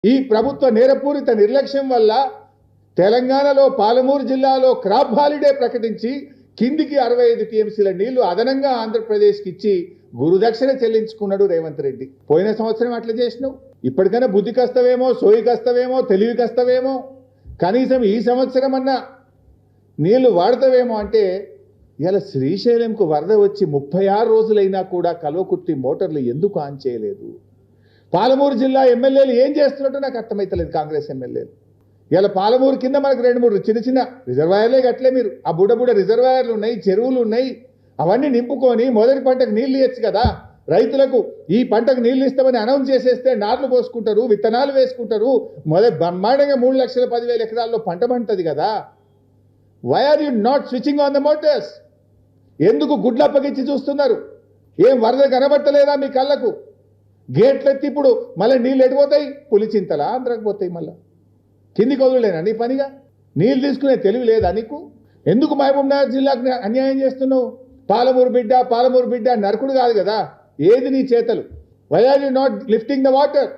ఈ ప్రభుత్వ నేరపూరిత నిర్లక్ష్యం వల్ల తెలంగాణలో పాలమూరు జిల్లాలో క్రాప్ హాలిడే ప్రకటించి కిందికి 65 టీఎంసీల నీళ్లు అదనంగా ఆంధ్రప్రదేశ్కి ఇచ్చి గురుదక్షిణ చెల్లించుకున్నాడు రేవంత్ రెడ్డి. పోయిన సంవత్సరం అట్లా చేసినావు, ఇప్పటికైనా బుద్ధి కస్తవేమో, సోయి కస్తవేమో, తెలివి కస్తవేమో, కనీసం ఈ సంవత్సరం అన్నా నీళ్లు వాడతావేమో అంటే ఇలా శ్రీశైలంకు వరద వచ్చి 36 రోజులైనా కూడా కల్వకుర్తి మోటార్లు ఎందుకు ఆన్ చేయలేదు? పాలమూరు జిల్లా ఎమ్మెల్యేలు ఏం చేస్తున్నట్టు నాకు అర్థమైతలేదు. కాంగ్రెస్ ఎమ్మెల్యేలు ఇలా పాలమూరు కింద మనకు 2-3 చిన్న చిన్న రిజర్వాయర్లే కట్టలే మీరు. ఆ బుడ్డ రిజర్వాయర్లు ఉన్నాయి, చెరువులు ఉన్నాయి, అవన్నీ నింపుకొని మొదటి పంటకు నీళ్లు ఇవ్వచ్చు కదా. రైతులకు ఈ పంటకు నీళ్లు ఇస్తామని అనౌన్స్ చేసేస్తే నార్లు పోసుకుంటారు, విత్తనాలు వేసుకుంటారు, మొదటి బ్రహ్మాండంగా 3,10,000 ఎకరాల్లో పంట పండుతుంది కదా. Why are you not switching on the motors? ఎందుకు గుడ్లప్పగిచ్చి చూస్తున్నారు? ఏం వరద కనబట్టలేదా మీ కళ్ళకు? గేట్లు ఎత్తి ఇప్పుడు మళ్ళీ నీళ్ళు ఎడిపోతాయి, పులిచింతలా ఆంధ్రాకి పోతాయి, మళ్ళీ కిందికి వదులేనా నీ పనిగా? నీళ్ళు తీసుకునే తెలివి లేదా నీకు? ఎందుకు మహబూబ్ నగర్ జిల్లాకు అన్యాయం చేస్తున్నావు? పాలమూరు బిడ్డ నరకుడు కాదు కదా. ఏది నీ చేతలు? Why are you not lifting the water?